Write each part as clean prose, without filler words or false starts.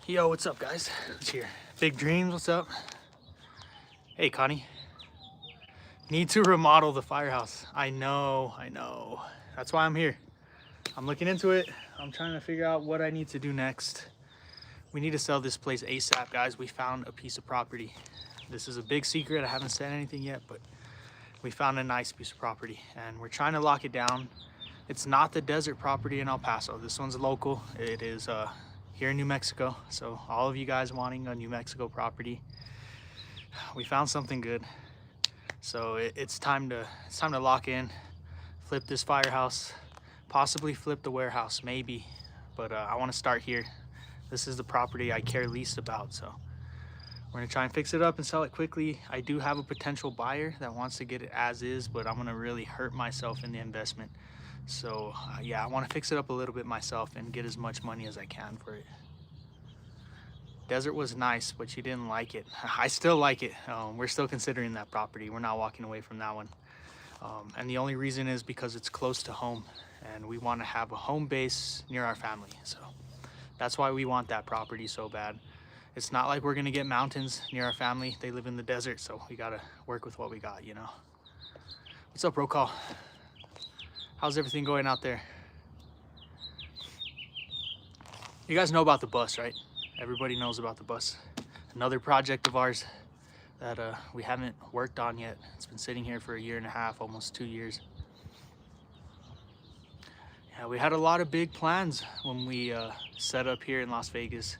Yo, what's up, guys? It's here. Big Dreams, what's up? Hey, Connie. Need to remodel the firehouse. I know. That's why I'm here. I'm looking into it. I'm trying to figure out what I need to do next. We need to sell this place ASAP, guys. We found a piece of property. This is a big secret. I haven't said anything yet, but we found a nice piece of property and we're trying to lock it down. It's not the desert property in El Paso. This one's local. It is here in New Mexico. So all of you guys wanting a New Mexico property, we found something good. So it's time to lock in, flip this firehouse, possibly flip the warehouse, maybe. But I want to start here. This is the property I care least about. So we're gonna try and fix it up and sell it quickly. I do have a potential buyer that wants to get it as is, but I'm gonna really hurt myself in the investment. So yeah, I want to fix it up a little bit myself and get as much money as I can for it. Desert was nice, but you didn't like it. I still like it. We're still considering that property. We're not walking away from that one. And the only reason is because it's close to home and we want to have a home base near our family. So that's why we want that property so bad. It's not like we're gonna get mountains near our family. They live in the desert, so we gotta work with what we got, you know. What's up, roll call? How's everything going out there? You guys know about the bus, right? Everybody knows about the bus. Another project of ours that we haven't worked on yet. It's been sitting here for 1.5 years, almost 2 years. Yeah, we had a lot of big plans when we set up here in Las Vegas.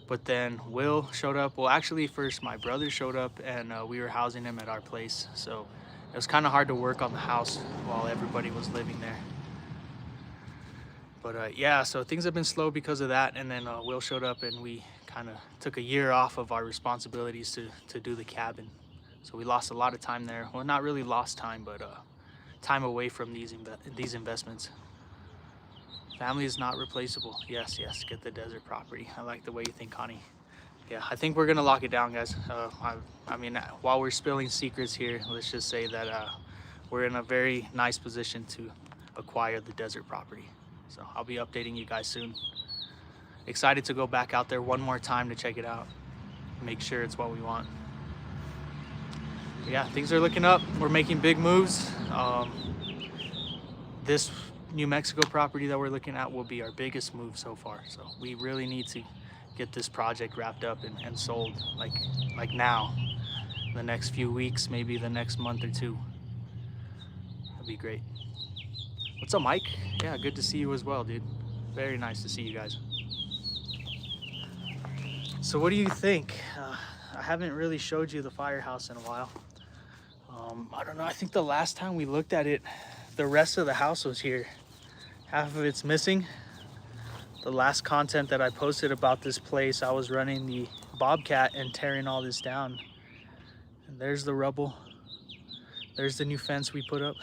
But then Will showed up. Well, actually first my brother showed up and we were housing him at our place. So it was kind of hard to work on the house while everybody was living there. But yeah, so things have been slow because of that. And then Will showed up and we kind of took a year off of our responsibilities to do the cabin. So we lost a lot of time there. Well, not really lost time, but time away from these investments. Family is not replaceable. Yes, get the desert property. I like the way you think, Connie. Yeah, I think we're gonna lock it down, guys. I mean, while we're spilling secrets here, let's just say that we're in a very nice position to acquire the desert property. So I'll be updating you guys soon. Excited to go back out there one more time to check it out. Make sure it's what we want. But yeah, things are looking up. We're making big moves. This New Mexico property that we're looking at will be our biggest move so far. So we really need to get this project wrapped up and sold like now, the next few weeks, maybe the next month or two. That'd be great. What's up, Mike? Yeah, good to see you as well, dude. Very nice to see you guys. So what do you think? I haven't really showed you the firehouse in a while. I don't know, I think the last time we looked at it, the rest of the house was here. Half of it's missing. The last content that I posted about this place, I was running the Bobcat and tearing all this down. And there's the rubble. There's the new fence we put up.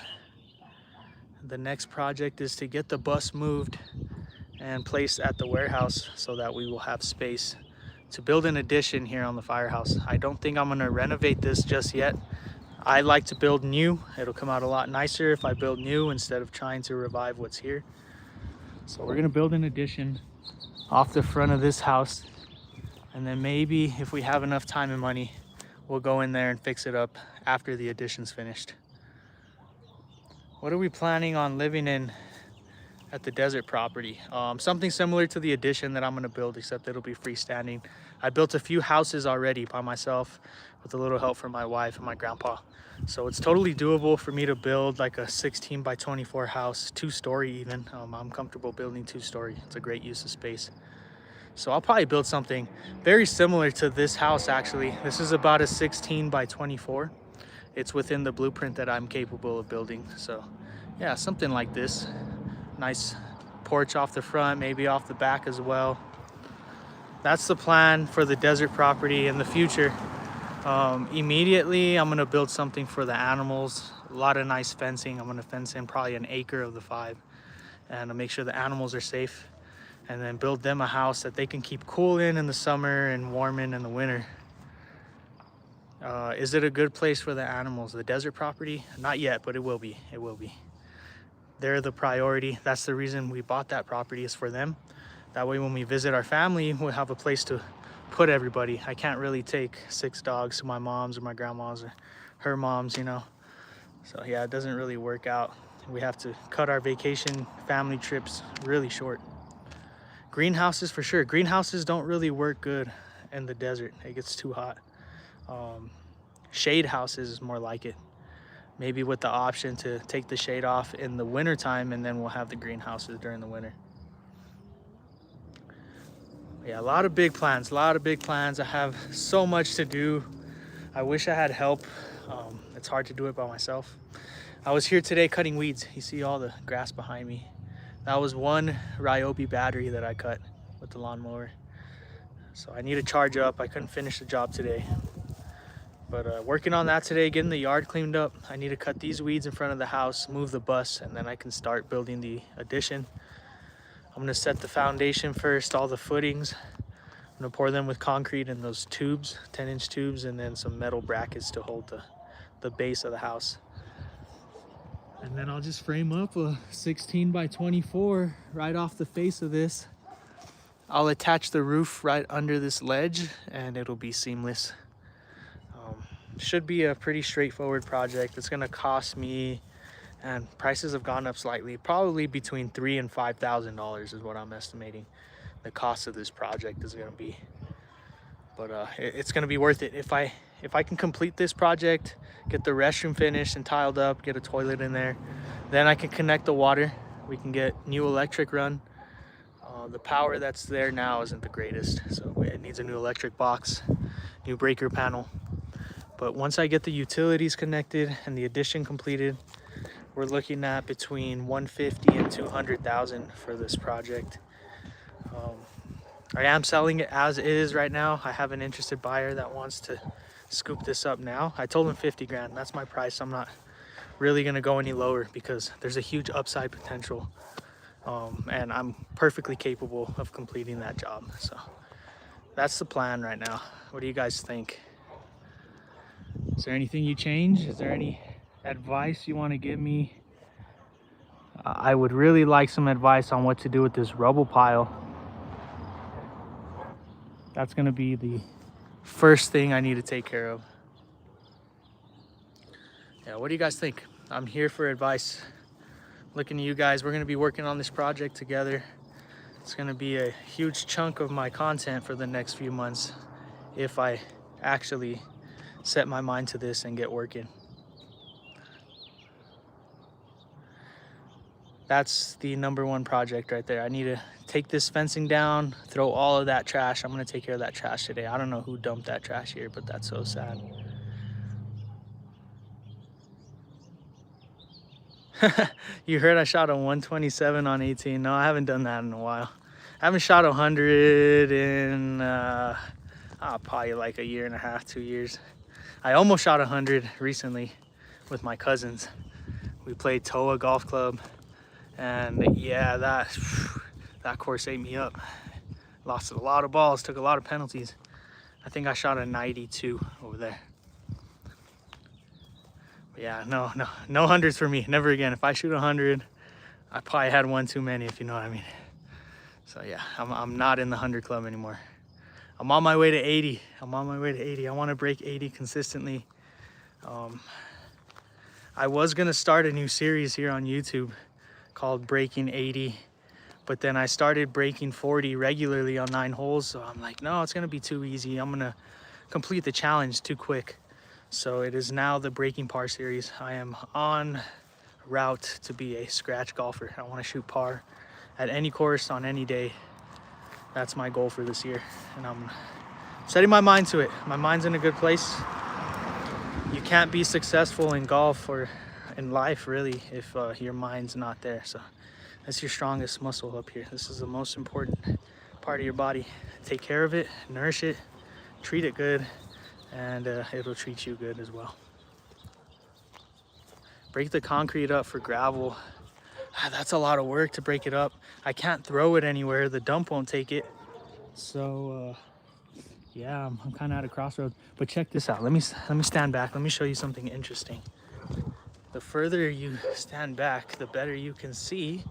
The next project is to get the bus moved and placed at the warehouse so that we will have space to build an addition here on the firehouse. I don't think I'm gonna renovate this just yet. I like to build new. It'll come out a lot nicer if I build new instead of trying to revive what's here. So we're gonna build an addition off the front of this house. And then maybe if we have enough time and money, we'll go in there and fix it up after the addition's finished. What are we planning on living in at the desert property? Something similar to the addition that I'm gonna build, except it'll be freestanding. I built a few houses already by myself with a little help from my wife and my grandpa. So it's totally doable for me to build like a 16 by 24 house, 2-story even. I'm comfortable building 2-story. It's a great use of space. So I'll probably build something very similar to this house actually. This is about a 16 by 24. It's within the blueprint that I'm capable of building. So yeah, something like this. Nice porch off the front, maybe off the back as well. That's the plan for the desert property in the future. Immediately, I'm gonna build something for the animals. A lot of nice fencing. I'm gonna fence in probably an acre of the 5 and I'll make sure the animals are safe, and then build them a house that they can keep cool in the summer and warm in the winter. Is it a good place for the animals? The desert property? Not yet, but it will be. It will be. They're the priority. That's the reason we bought that property, is for them. That way when we visit our family, we'll have a place to put everybody. I can't really take 6 dogs to my mom's or my grandma's or her mom's, you know. So yeah, it doesn't really work out. We have to cut our vacation family trips really short. Greenhouses for sure. Greenhouses don't really work good in the desert. It gets too hot. Shade houses is more like it. Maybe with the option to take the shade off in the winter time, and then we'll have the greenhouses during the winter. Yeah, a lot of big plans, I have so much to do. I wish I had help. It's hard to do it by myself. I was here today cutting weeds. You see all the grass behind me. That was one Ryobi battery that I cut with the lawnmower. So I need to charge up. I couldn't finish the job today. But working on that today, getting the yard cleaned up. I need to cut these weeds in front of the house, move the bus, and then I can start building the addition. I'm gonna set the foundation first, all the footings. I'm gonna pour them with concrete in those tubes, 10-inch tubes, and then some metal brackets to hold the base of the house. And then I'll just frame up a 16 by 24 right off the face of this. I'll attach the roof right under this ledge and it'll be seamless. Should be a pretty straightforward project. It's gonna cost me, and prices have gone up slightly, probably between $3,000 and $5,000 is what I'm estimating the cost of this project is gonna be. But it's gonna be worth it. If I can complete this project, get the restroom finished and tiled up, get a toilet in there, then I can connect the water. We can get new electric run. The power that's there now isn't the greatest, so it needs a new electric box, new breaker panel. But once I get the utilities connected and the addition completed, we're looking at between 150 and 200,000 for this project. I am selling it as is right now. I have an interested buyer that wants to scoop this up now. I told him 50 grand. That's my price. I'm not really gonna go any lower because there's a huge upside potential. And I'm perfectly capable of completing that job. So that's the plan right now. What do you guys think? Is there anything you change? Is there any advice you want to give me? I would really like some advice on what to do with this rubble pile. That's going to be the first thing I need to take care of. Yeah, what do you guys think? I'm here for advice. Looking to you guys. We're going to be working on this project together. It's going to be a huge chunk of my content for the next few months if I actually set my mind to this and get working. That's the #1 project right there. I need to take this fencing down, throw all of that trash. I'm gonna take care of that trash today. I don't know who dumped that trash here, but that's so sad. You heard I shot a 127 on 18. No, I haven't done that in a while. I haven't shot 100 in probably like a year and a half, 2 years. I almost shot 100 recently with my cousins. We played Toa Golf Club, and yeah, that course ate me up. Lost a lot of balls, took a lot of penalties. I think I shot a 92 over there. But yeah, no hundreds for me, never again. If I shoot 100, I probably had one too many, if you know what I mean. So yeah, I'm not in the 100 club anymore. I'm on my way to 80. I want to break 80 consistently. I was going to start a new series here on YouTube called Breaking 80, but then I started breaking 40 regularly on 9 holes. So I'm like, no, it's going to be too easy. I'm going to complete the challenge too quick. So it is now the Breaking Par series. I am on route to be a scratch golfer. I want to shoot par at any course on any day. That's my goal for this year, and I'm setting my mind to it. My mind's in a good place. You can't be successful in golf or in life really if your mind's not there. So that's your strongest muscle up here. This is the most important part of your body. Take care of it, nourish it, treat it good, and it'll treat you good as well. Break the concrete up for gravel. That's a lot of work to break it up. I can't throw it anywhere. The dump won't take it. So yeah, I'm kind of at a crossroads. But check this out. Let me stand back. Let me show you something interesting. The further you stand back, the better you can see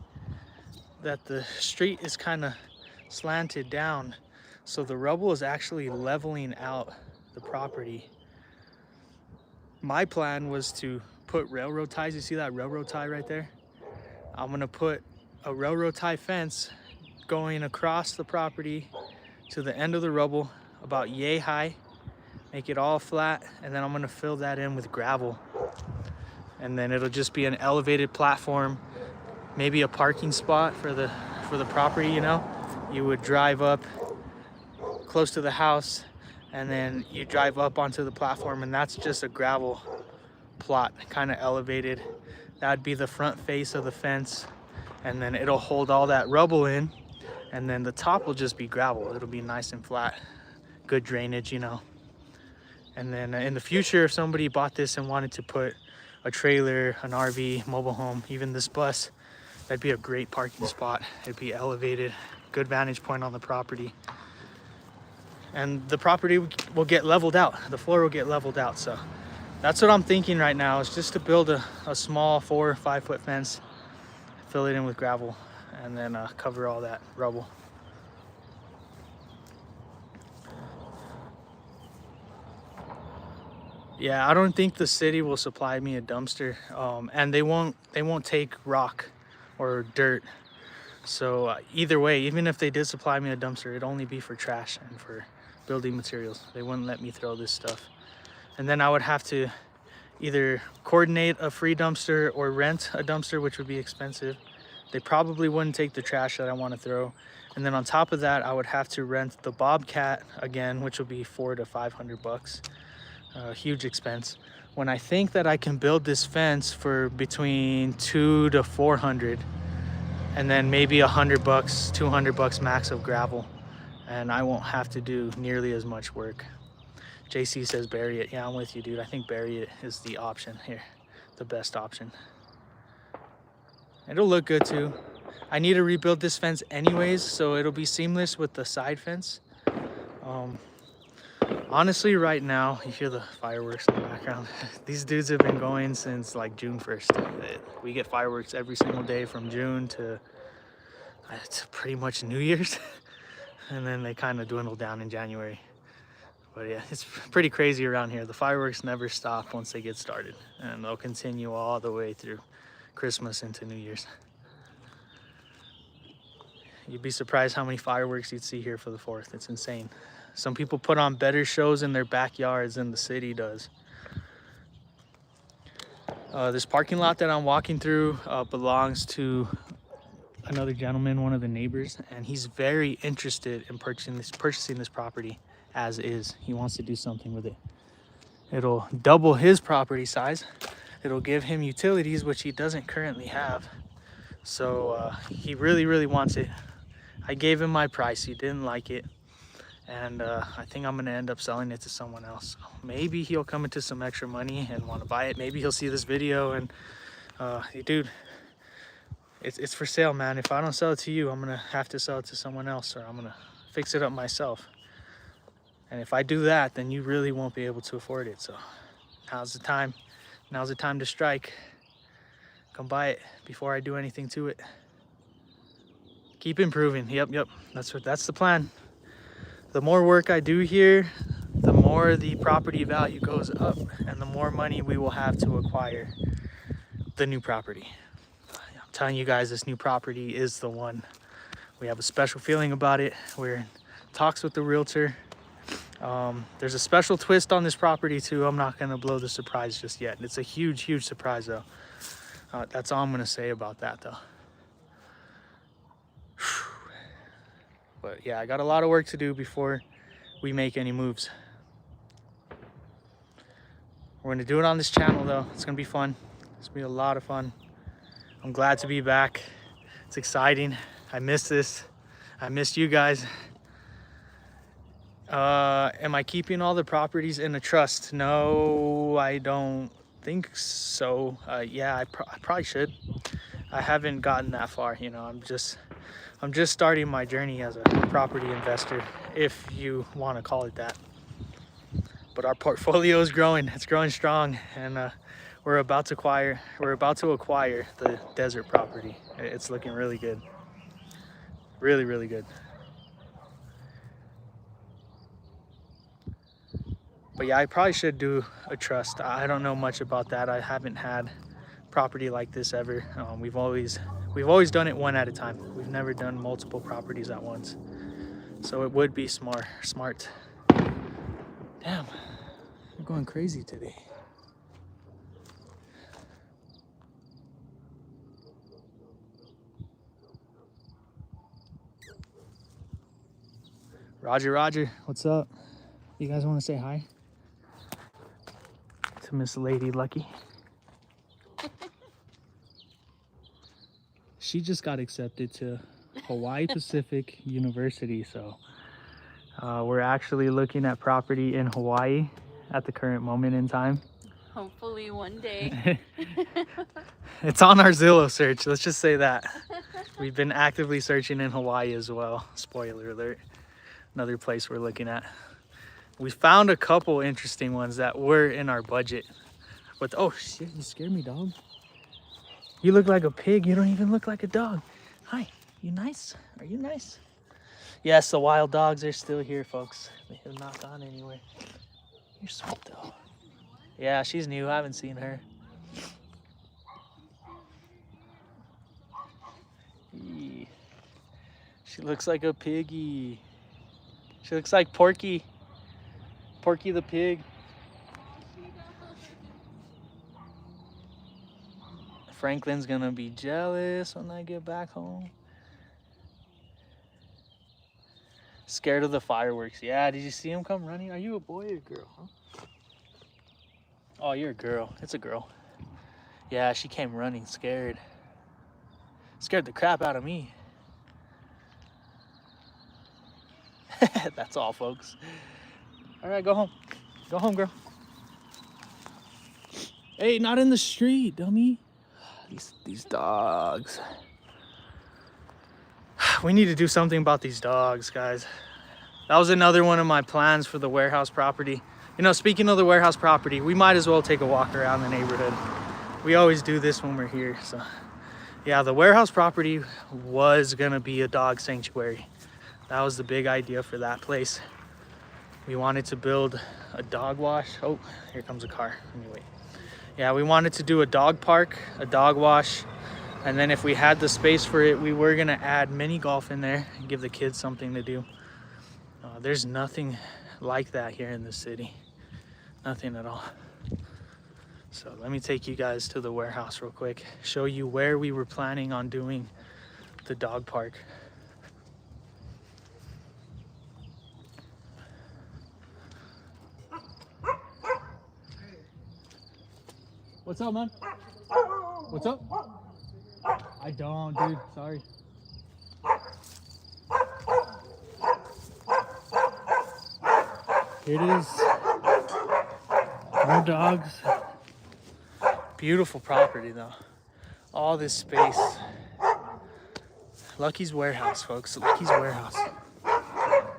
that the street is kind of slanted down, so the rubble is actually leveling out the property. My plan was to put railroad ties. You see that railroad tie right there? I'm gonna put a railroad tie fence going across the property to the end of the rubble, about yay high, make it all flat, and then I'm gonna fill that in with gravel. And then it'll just be an elevated platform, maybe a parking spot for the property, you know? You would drive up close to the house, and then you drive up onto the platform, and that's just a gravel plot, kind of elevated. That'd be the front face of the fence, and then it'll hold all that rubble in, and then the top will just be gravel. It'll be nice and flat, good drainage, you know. And then in the future, if somebody bought this and wanted to put a trailer, an RV, mobile home, even this bus, that'd be a great parking spot. It'd be elevated, good vantage point on the property. And the property will get leveled out. The floor will get leveled out. So that's what I'm thinking right now, is just to build a small 4 or 5 foot fence, fill it in with gravel, and then cover all that rubble. Yeah, I don't think the city will supply me a dumpster, and they won't take rock or dirt. So either way, even if they did supply me a dumpster, it'd only be for trash and for building materials. They wouldn't let me throw this stuff. And then I would have to either coordinate a free dumpster or rent a dumpster, which would be expensive. They probably wouldn't take the trash that I want to throw. And then on top of that, I would have to rent the Bobcat again, which will be $400 to $500. Huge expense. When I think that I can build this fence for between $200 to $400, and then maybe $100, $200 max of gravel, and I won't have to do nearly as much work. JC says bury it. Yeah, I'm with you, dude. I think bury it is the option here, the best option. It'll look good too. I need to rebuild this fence anyways, so it'll be seamless with the side fence. Honestly, right now, you hear the fireworks in the background. These dudes have been going since like June 1st. We get fireworks every single day from June to pretty much New Year's. And then they kind of dwindle down in January. But yeah, it's pretty crazy around here. The fireworks never stop once they get started. And they'll continue all the way through Christmas into New Year's. You'd be surprised how many fireworks you'd see here for the 4th. It's insane. Some people put on better shows in their backyards than the city does. This parking lot that I'm walking through belongs to another gentleman, one of the neighbors, and he's very interested in purchasing this property as is. He wants to do something with it. It'll double his property size. It'll give him utilities, which he doesn't currently have. So he really, really wants it. I gave him my price. He didn't like it. And I think I'm gonna end up selling it to someone else. Maybe he'll come into some extra money and want to buy it. Maybe he'll see this video and hey, dude, it's for sale, man. If I don't sell it to you, I'm gonna have to sell it to someone else, or I'm gonna fix it up myself. And if I do that, then you really won't be able to afford it. So now's the time. Now's the time to strike. Come buy it before I do anything to it. Keep improving. Yep. That's the plan. The more work I do here, the more the property value goes up, and the more money we will have to acquire the new property. I'm telling you guys, this new property is the one. We have a special feeling about it. We're in talks with the realtor. There's a special twist on this property too. I'm not gonna blow the surprise just yet. It's a huge, huge surprise though. That's all I'm gonna say about that though. But yeah, I got a lot of work to do before we make any moves. We're gonna do it on this channel though. It's gonna be fun. It's gonna be a lot of fun. I'm glad to be back. It's exciting. I missed this. I missed you guys. Am I keeping all the properties in a trust? No, I don't think so. Yeah, I probably should. I haven't gotten that far, you know. I'm just starting my journey as a property investor, if you want to call it that. But our portfolio is growing. It's growing strong, and we're about to acquire the desert property. It's looking really good. Really, really good. But yeah, I probably should do a trust. I don't know much about that. I haven't had property like this ever. We've always done it one at a time. We've never done multiple properties at once. So it would be smart. Damn, I'm going crazy today. Roger, what's up? You guys want to say hi to Miss Lady Lucky? She just got accepted to Hawaii Pacific University, so we're actually looking at property in Hawaii at the current moment in time. Hopefully one day. It's on our Zillow search, let's just say that. We've been actively searching in Hawaii as well. Spoiler alert. Another place we're looking at. We found a couple interesting ones that were in our budget. But oh shit, you scared me, dog. You look like a pig, you don't even look like a dog. Hi, you nice? Are you nice? Yes, the wild dogs are still here, folks. They have not gone anywhere. You're sweet though. Yeah, she's new, I haven't seen her. Eee. She looks like a piggy. She looks like Porky. Porky the pig. Franklin's gonna be jealous when I get back home. Scared of the fireworks. Yeah, did you see him come running? Are you a boy or a girl, huh? Oh, you're a girl. It's a girl. Yeah, she came running scared. Scared the crap out of me. That's all, folks. All right, go home. Go home, girl. Hey, not in the street, dummy. These dogs. We need to do something about these dogs, guys. That was another one of my plans for the warehouse property. You know, speaking of the warehouse property, we might as well take a walk around the neighborhood. We always do this when we're here, so. Yeah, the warehouse property was gonna be a dog sanctuary. That was the big idea for that place. We wanted to build a dog wash. Oh, here comes a car. Let me wait. Yeah, we wanted to do a dog park, a dog wash, and then if we had the space for it, we were gonna add mini golf in there and give the kids something to do. There's nothing like that here in the city. Nothing at all. So let me take you guys to the warehouse real quick, show you where we were planning on doing the dog park. What's up, man? What's up? I don't, dude. Sorry. Here it is. No dogs. Beautiful property, though. All this space. Lucky's Warehouse, folks. Lucky's Warehouse.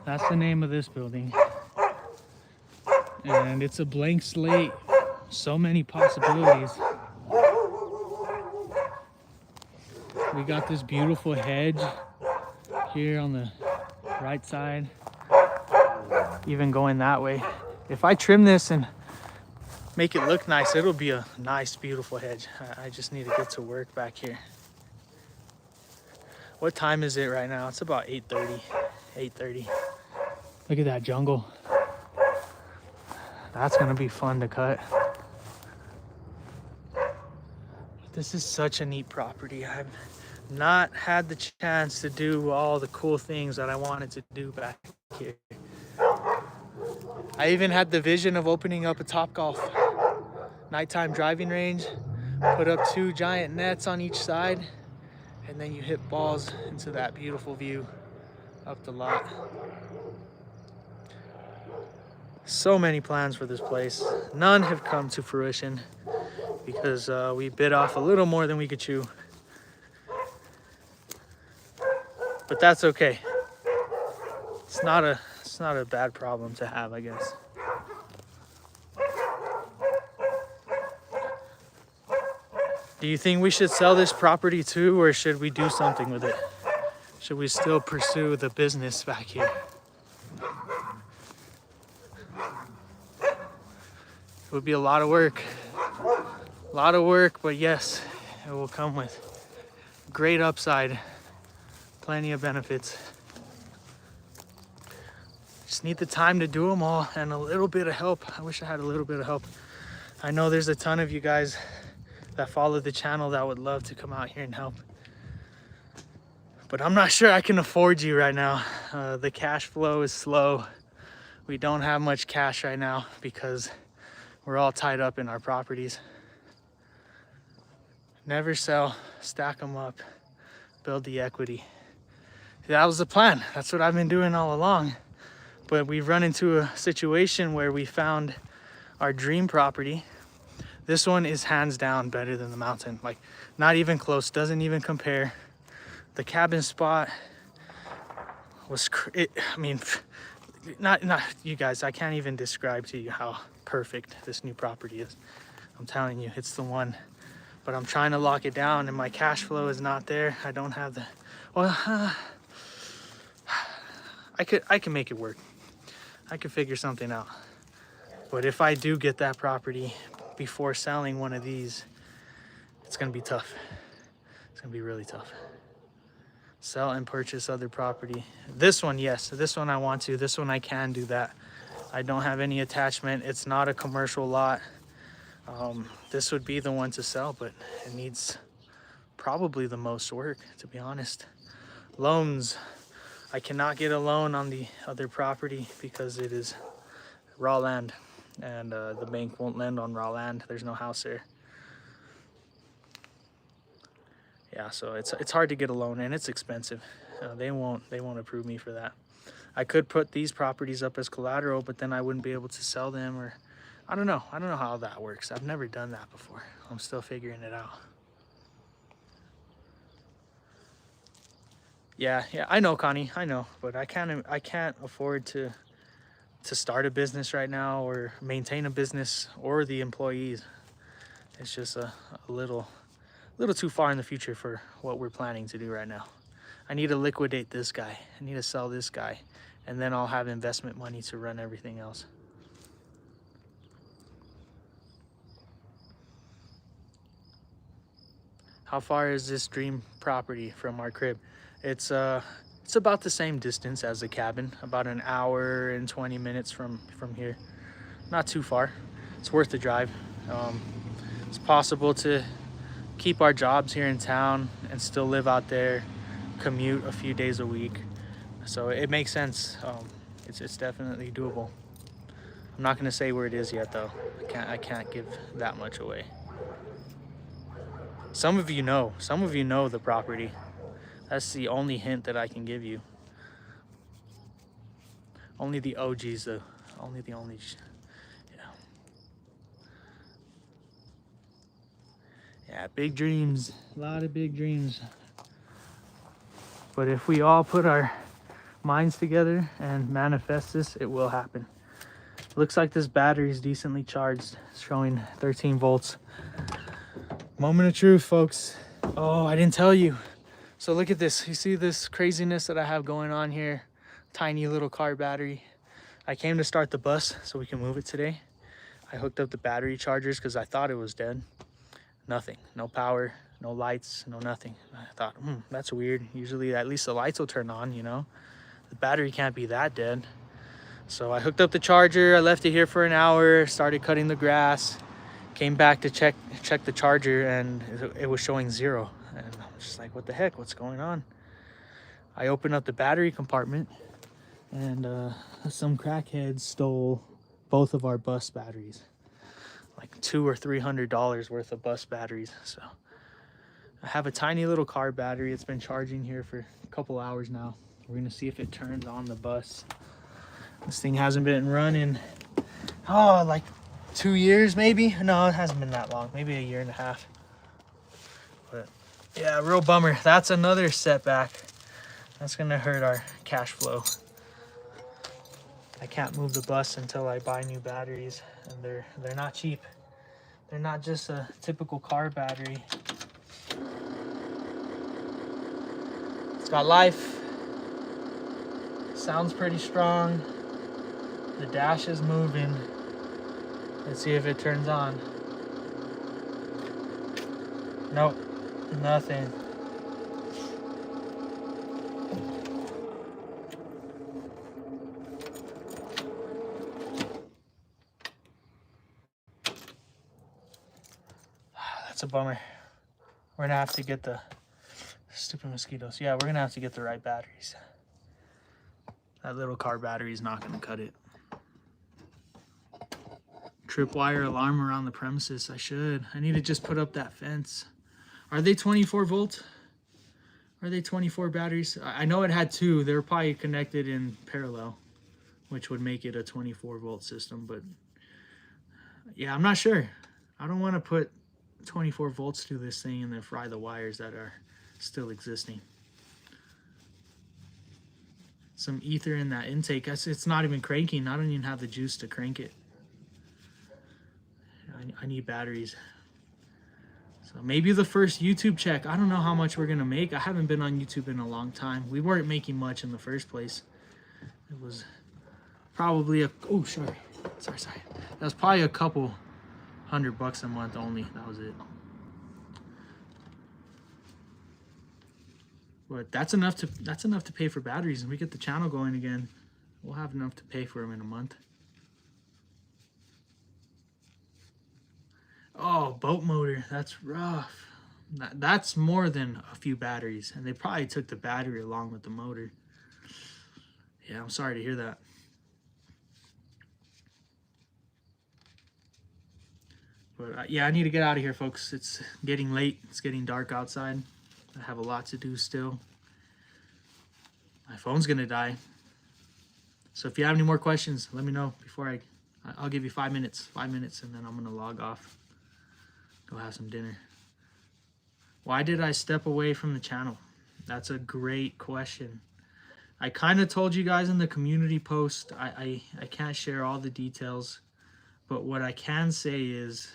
That's the name of this building. And it's a blank slate. So many possibilities. We got this beautiful hedge here on the right side, even going that way. If I trim this and make it look nice, it'll be a nice, beautiful hedge. I just need to get to work back here. What time is it right now? It's about 8:30. 8:30. Look at that jungle. That's gonna be fun to cut. This is such a neat property. I've not had the chance to do all the cool things that I wanted to do back here. I even had the vision of opening up a Topgolf nighttime driving range, put up 2 giant nets on each side, and then you hit balls into that beautiful view up the lot. So many plans for this place. None have come to fruition because we bit off a little more than we could chew. But that's okay. It's not a bad problem to have, I guess. Do you think we should sell this property too, or should we do something with it? Should we still pursue the business back here? would be a lot of work. A lot of work, but yes, it will come with great upside, plenty of benefits. Just need the time to do them all and a little bit of help. I wish I had a little bit of help. I know there's a ton of you guys that follow the channel that would love to come out here and help. But I'm not sure I can afford you right now. The cash flow is slow. We don't have much cash right now because we're all tied up in our properties. Never sell, stack them up, build the equity. That was the plan. That's what I've been doing all along. But we've run into a situation where we found our dream property. This one is hands down better than the mountain. Like, not even close, doesn't even compare. The cabin spot was, I mean, not you guys, I can't even describe to you how perfect this new property is. I'm telling you, it's the one. But I'm trying to lock it down and my cash flow is not there. I don't have the, well, I can make it work. I could figure something out. But if I do get that property before selling one of these, it's gonna be tough. It's gonna be really tough. Sell and purchase other property. This one, yes, this one I want to. This one I can do that. I don't have any attachment. It's not a commercial lot. This would be the one to sell, but it needs probably the most work, to be honest. Loans. I cannot get a loan on the other property because it is raw land, and the bank won't lend on raw land. There's no house there. Yeah, so it's hard to get a loan and it's expensive. They won't approve me for that. I could put these properties up as collateral, but then I wouldn't be able to sell them, or I don't know how that works. I've never done that before. I'm still figuring it out. Yeah, I know, Connie, I know, but I can't afford to start a business right now or maintain a business or the employees. It's just a little too far in the future for what we're planning to do right now. I need to liquidate this guy. I need to sell this guy, and then I'll have investment money to run everything else. How far is this dream property from our crib? It's about the same distance as the cabin, about an hour and 20 minutes from here. Not too far. It's worth the drive. It's possible to keep our jobs here in town and still live out there, commute a few days a week. So it makes sense. It's definitely doable. I'm not gonna say where it is yet though. I can't give that much away. Some of you know the property. That's the only hint that I can give you. Only the OGs though. Only the OGs. Yeah, big dreams, a lot of big dreams. But if we all put our minds together and manifest this, it will happen. Looks like this battery is decently charged, showing 13 volts. Moment of truth, folks. Oh, I didn't tell you. So look at this. You see this craziness that I have going on here? Tiny little car battery. I came to start the bus so we can move it today. I hooked up the battery chargers because I thought it was dead. Nothing, no power, no lights, no nothing. I thought, that's weird. Usually at least the lights will turn on, you know? The battery can't be that dead. So I hooked up the charger, I left it here for an hour, started cutting the grass, came back to check the charger, and it was showing 0. And I'm just like, what the heck, what's going on? I opened up the battery compartment, and some crackheads stole both of our bus batteries. Like $200 or $300 worth of bus batteries. So I have a tiny little car battery. It's been charging here for a couple hours now. We're gonna see if it turns on the bus. This thing hasn't been running, like 2 years maybe. No, it hasn't been that long, maybe a year and a half. But yeah, real bummer. That's another setback. That's gonna hurt our cash flow. I can't move the bus until I buy new batteries, and they're not cheap. They're not just a typical car battery. It's got life. Sounds pretty strong. The dash is moving. Let's see if it turns on. Nope, nothing. That's a bummer. We're gonna have to get the stupid mosquitoes. Yeah, we're gonna have to get the right batteries. That little car battery is not gonna cut it. Tripwire alarm around the premises. I need to just put up that fence. Are they 24 volt? Are they 24 batteries? I know it had two. They were probably connected in parallel, which would make it a 24 volt system. But yeah, I'm not sure. I don't want to put 24 volts to this thing and then fry the wires that are still existing. Some ether in that intake. It's not even cranking. I don't even have the juice to crank it. I need batteries. So maybe the first YouTube check. I don't know how much we're gonna make. I haven't been on YouTube in a long time. We weren't making much in the first place. It was probably a sorry. That was probably a couple $100 a month only. That was it. But that's enough to pay for batteries, and we get the channel going again. We'll have enough to pay for them in a month. Oh, boat motor. That's rough. That's more than a few batteries, and they probably took the battery along with the motor. Yeah, I'm sorry to hear that. But yeah, I need to get out of here, folks. It's getting late. It's getting dark outside. I have a lot to do still. My phone's gonna die. So if you have any more questions, let me know before I'll give you 5 minutes. 5 minutes, and then I'm gonna log off. Go have some dinner. Why did I step away from the channel? That's a great question. I kind of told you guys in the community post. I can't share all the details, but what I can say is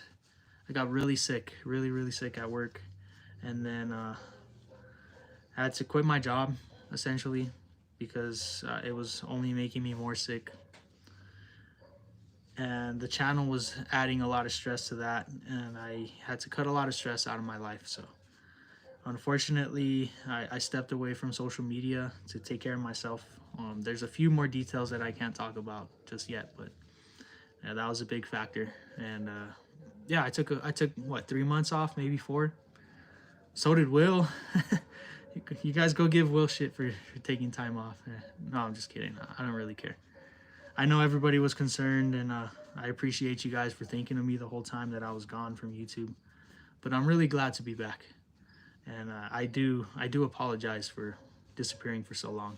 I got really sick, really sick at work, and then I had to quit my job essentially because it was only making me more sick. And the channel was adding a lot of stress to that, and I had to cut a lot of stress out of my life. So unfortunately, I stepped away from social media to take care of myself. There's a few more details that I can't talk about just yet, but yeah, that was a big factor. And yeah, I took what, 3 months off, maybe 4. So did Will. You guys go give Will shit for taking time off. No, I'm just kidding. I don't really care. I know everybody was concerned, and I appreciate you guys for thinking of me the whole time that I was gone from YouTube. But I'm really glad to be back, and I do apologize for disappearing for so long.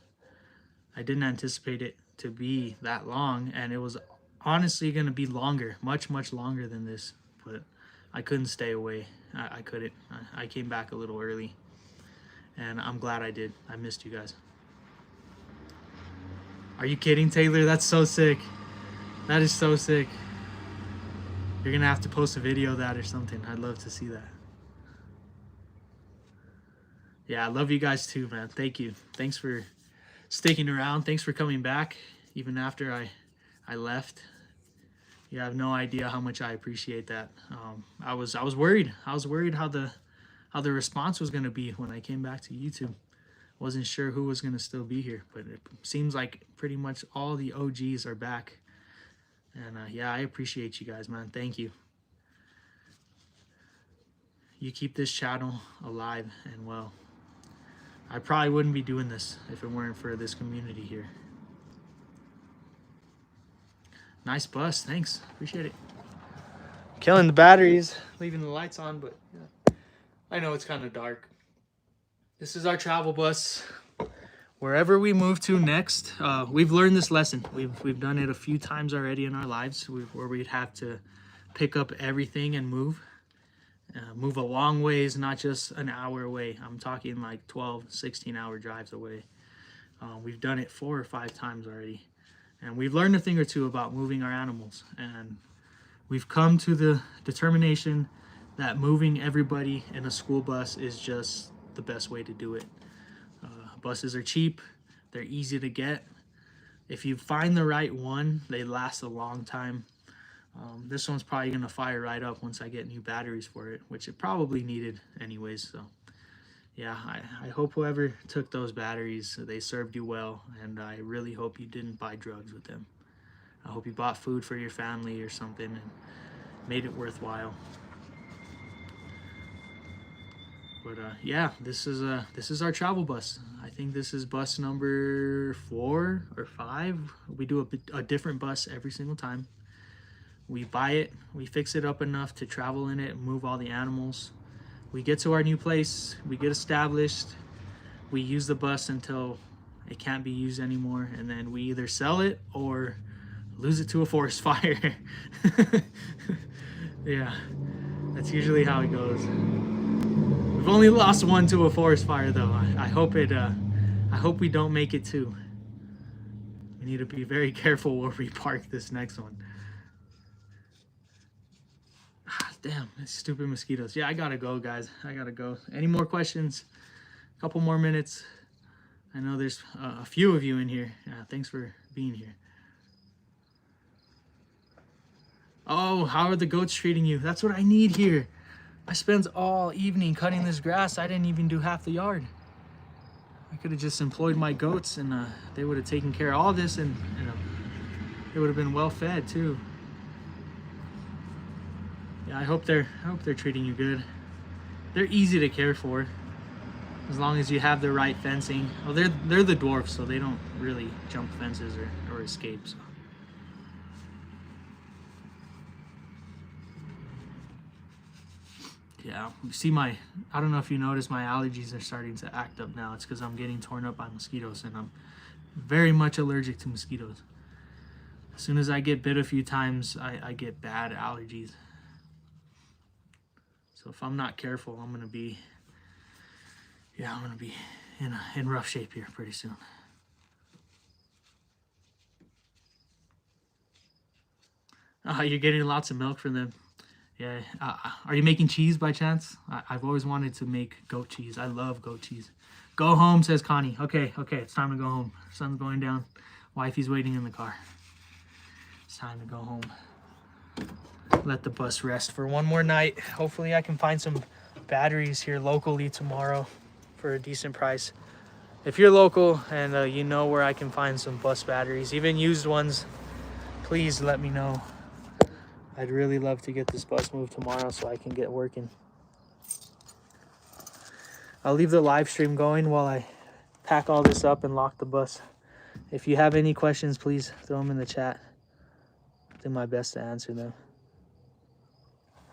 I didn't anticipate it to be that long, and it was honestly going to be longer, much longer than this. But I couldn't stay away. I couldn't. I came back a little early, and I'm glad I did. I missed you guys. Are you kidding, Taylor? That's so sick. That is so sick. You're gonna have to post a video of that or something. I'd love to see that. Yeah, I love you guys too, man. Thank you. Thanks for sticking around. Thanks for coming back even after I left. You have no idea how much I appreciate that. I was worried. I was worried how the response was gonna be when I came back to YouTube. Wasn't sure who was going to still be here, but it seems like pretty much all the OGs are back. And yeah, I appreciate you guys, man. Thank you. You keep this channel alive and well. I probably wouldn't be doing this if it weren't for this community here. Nice bus. Thanks. Appreciate it. Killing the batteries, leaving the lights on, but yeah. I know it's kind of dark. This is our travel bus. Wherever we move to next, we've learned this lesson. We've done it a few times already in our lives, where we'd have to pick up everything and move a long ways, not just an hour away. I'm talking like 12, 16-hour drives away. We've done it 4 or 5 times already, and we've learned a thing or two about moving our animals. And we've come to the determination that moving everybody in a school bus is just the best way to do it. Buses are cheap, they're easy to get. If you find the right one, they last a long time. This one's probably gonna fire right up once I get new batteries for it, which it probably needed anyways. So yeah, I hope whoever took those batteries, they served you well, and I really hope you didn't buy drugs with them. I hope you bought food for your family or something and made it worthwhile. But yeah, this is our travel bus. I think this is bus number 4 or 5. We do a different bus every single time. We buy it, we fix it up enough to travel in it, move all the animals. We get to our new place, we get established, we use the bus until it can't be used anymore, and then we either sell it or lose it to a forest fire. Yeah, that's usually how it goes. We've only lost one to a forest fire though. I hope we don't make it 2. We need to be very careful where we park this next one. Damn, stupid mosquitoes. Yeah, I gotta go, guys. I gotta go. Any more questions? A couple more minutes. I know there's a few of you in here. Thanks for being here. Oh, how are the goats treating you? That's what I need here. I spent all evening cutting this grass. I didn't even do half the yard. I could have just employed my goats, and they would have taken care of all this, and they would have been well fed too. Yeah, I hope they're treating you good. They're easy to care for, as long as you have the right fencing. Oh, they're the dwarfs, so they don't really jump fences or escape. So. Yeah, you see I don't know if you notice, my allergies are starting to act up now. It's because I'm getting torn up by mosquitoes, and I'm very much allergic to mosquitoes. As soon as I get bit a few times, I get bad allergies. So if I'm not careful, I'm gonna be in rough shape here pretty soon. You're getting lots of milk from them. Yeah. Are you making cheese by chance? I've always wanted to make goat cheese. I love goat cheese. Go home, says Connie. Okay, it's time to go home. Sun's going down. Wifey's waiting in the car. It's time to go home. Let the bus rest for one more night. Hopefully I can find some batteries here locally tomorrow for a decent price. If you're local and you know where I can find some bus batteries, even used ones, please let me know. I'd really love to get this bus moved tomorrow so I can get working. I'll leave the live stream going while I pack all this up and lock the bus. If you have any questions, please throw them in the chat. I'll do my best to answer them.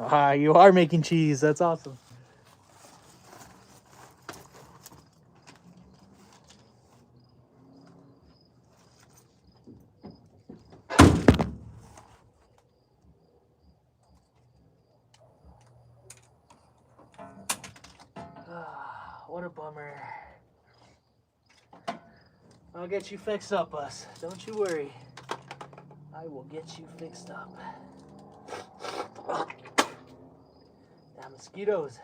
You are making cheese. That's awesome. What a bummer. I'll get you fixed up, bus. Don't you worry. I will get you fixed up. Damn mosquitoes.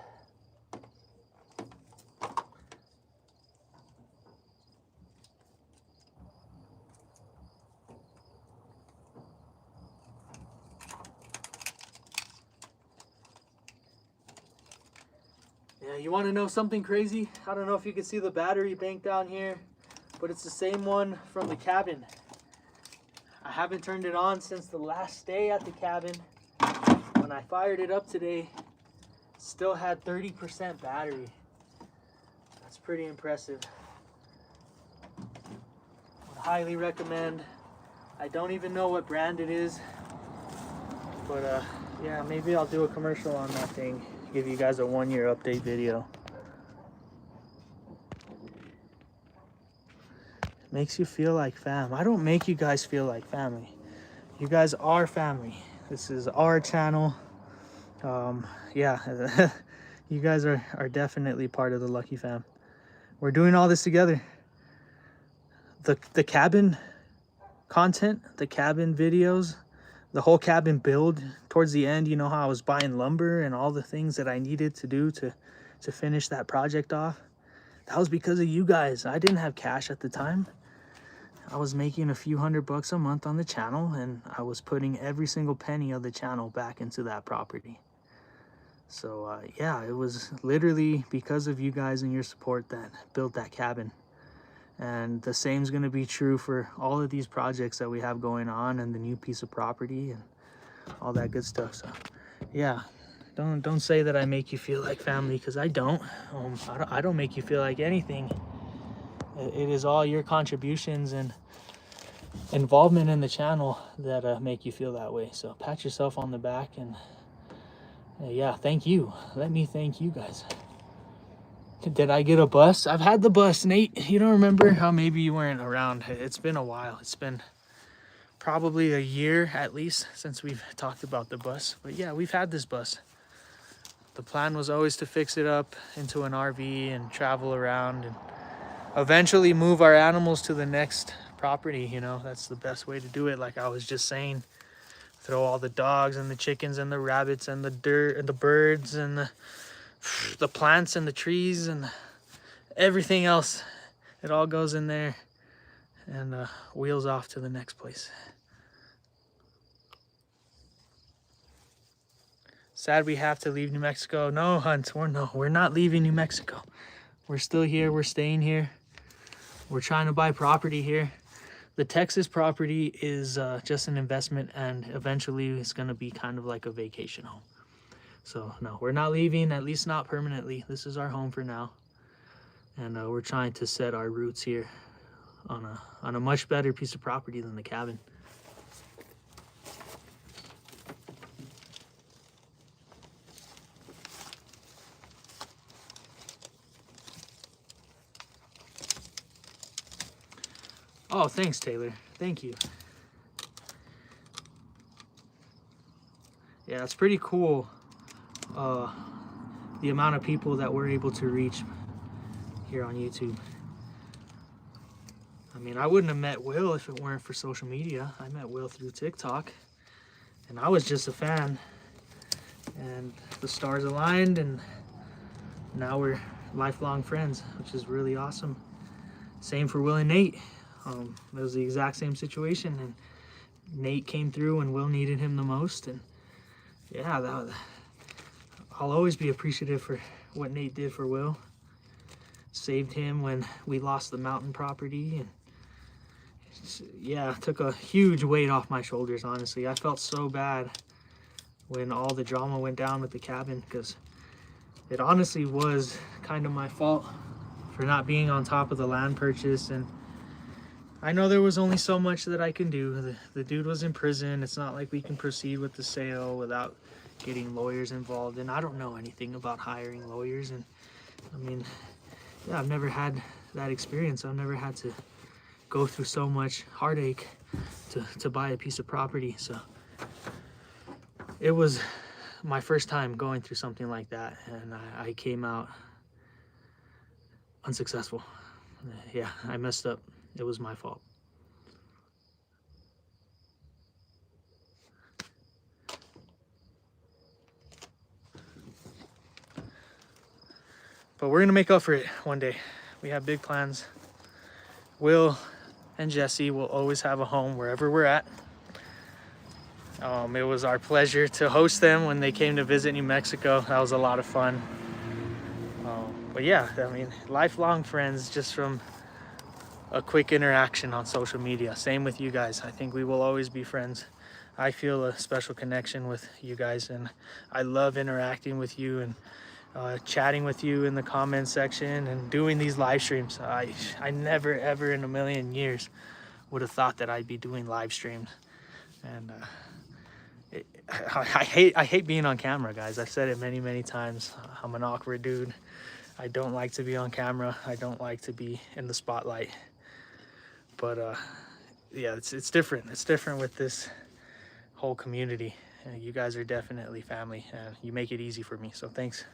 Yeah, you want to know something crazy? I don't know if you can see the battery bank down here, but it's the same one from the cabin. I haven't turned it on since the last day at the cabin. When I fired it up today, still had 30% battery. That's pretty impressive. Would highly recommend. I don't even know what brand it is, but yeah, maybe I'll do a commercial on that thing. Give you guys a 1-year update video. Makes you feel like fam. I don't make you guys feel like family. You guys are family. This is our channel. Yeah, you guys are definitely part of the Lucky Fam. We're doing all this together. The cabin content, the cabin videos, the whole cabin build towards the end, you know how I was buying lumber and all the things that I needed to do to finish that project off? That was because of you guys. I didn't have cash at the time. I was making a few $100 a month on the channel, and I was putting every single penny of the channel back into that property. So yeah, it was literally because of you guys and your support that built that cabin. And the same is going to be true for all of these projects that we have going on, and the new piece of property and all that good stuff. So yeah, don't say that I make you feel like family, because I don't. I don't make you feel like anything. It is all your contributions and involvement in the channel that make you feel that way. So pat yourself on the back, and yeah, thank you. Let me thank you guys. Did I get a bus? I've had the bus, Nate. You don't remember? How maybe you weren't around. It's been a while. It's been probably a year at least since we've talked about the bus. But yeah, we've had this bus. The plan was always to fix it up into an RV and travel around and eventually move our animals to the next property. You know, that's the best way to do it. Like I was just saying, throw all the dogs and the chickens and the rabbits and the dirt and the birds and the plants and the trees and everything else. It all goes in there and wheels off to the next place. Sad we have to leave New Mexico. No, Hunt, we're not leaving New Mexico. We're still here. We're staying here. We're trying to buy property here. The Texas property is just an investment, and eventually it's going to be kind of like a vacation home. So no, we're not leaving, at least not permanently. This is our home for now. And we're trying to set our roots here on a much better piece of property than the cabin. Oh, thanks, Taylor. Thank you. Yeah, it's pretty cool, the amount of people that we're able to reach here on YouTube. I mean, I wouldn't have met Will if it weren't for social media. I met Will through TikTok, and I was just a fan. And the stars aligned, and now we're lifelong friends, which is really awesome. Same for Will and Nate. It was the exact same situation, and Nate came through when Will needed him the most. And yeah, I'll always be appreciative for what Nate did for Will. Saved him when we lost the mountain property, and yeah, took a huge weight off my shoulders, honestly. I felt so bad when all the drama went down with the cabin, because it honestly was kind of my fault for not being on top of the land purchase. And I know there was only so much that I can do. The dude was in prison. It's not like we can proceed with the sale without getting lawyers involved. And I don't know anything about hiring lawyers. And I mean, yeah, I've never had that experience. I've never had to go through so much heartache to buy a piece of property. So it was my first time going through something like that, and I came out unsuccessful. Yeah, I messed up. It was my fault. But we're gonna make up for it one day. We have big plans. Will and Jesse will always have a home wherever we're at. It was our pleasure to host them when they came to visit New Mexico. That was a lot of fun. But yeah, I mean, lifelong friends just from a quick interaction on social media. Same with you guys. I think we will always be friends. I feel a special connection with you guys, and I love interacting with you and chatting with you in the comment section and doing these live streams. I never ever in a million years would have thought that I'd be doing live streams. And I hate being on camera, guys. I've said it many times. I'm an awkward dude. I don't like to be on camera. I don't like to be in the spotlight. But yeah, it's different. It's different with this whole community. You guys are definitely family, and you make it easy for me. So thanks.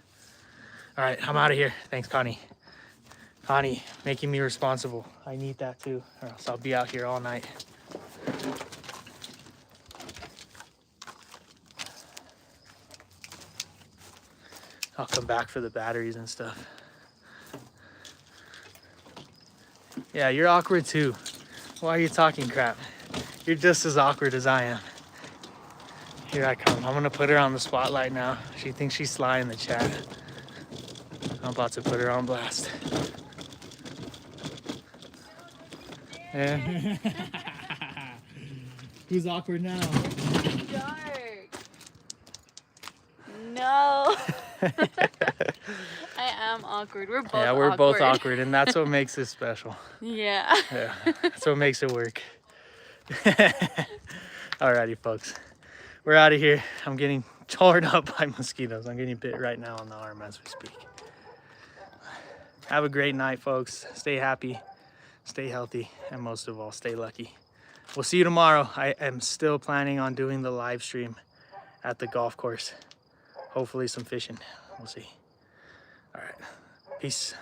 All right, I'm out of here. Thanks, Connie. Connie, making me responsible. I need that too, or else I'll be out here all night. I'll come back for the batteries and stuff. Yeah, you're awkward too. Why are you talking crap? You're just as awkward as I am. Here I come. I'm gonna put her on the spotlight now. She thinks she's sly in the chat. I'm about to put her on blast. Yeah. Who's awkward now? It's dark. No. I am awkward. We're both Yeah, we're awkward. both awkward, and that's what makes this special. Yeah. Yeah, that's what makes it work. Alrighty, folks. We're out of here. I'm getting torn up by mosquitoes. I'm getting bit right now on the arm as we speak. Have a great night, folks. Stay happy, stay healthy, and most of all, stay lucky. We'll see you tomorrow. I am still planning on doing the live stream at the golf course. Hopefully some fishing. We'll see. All right. Peace.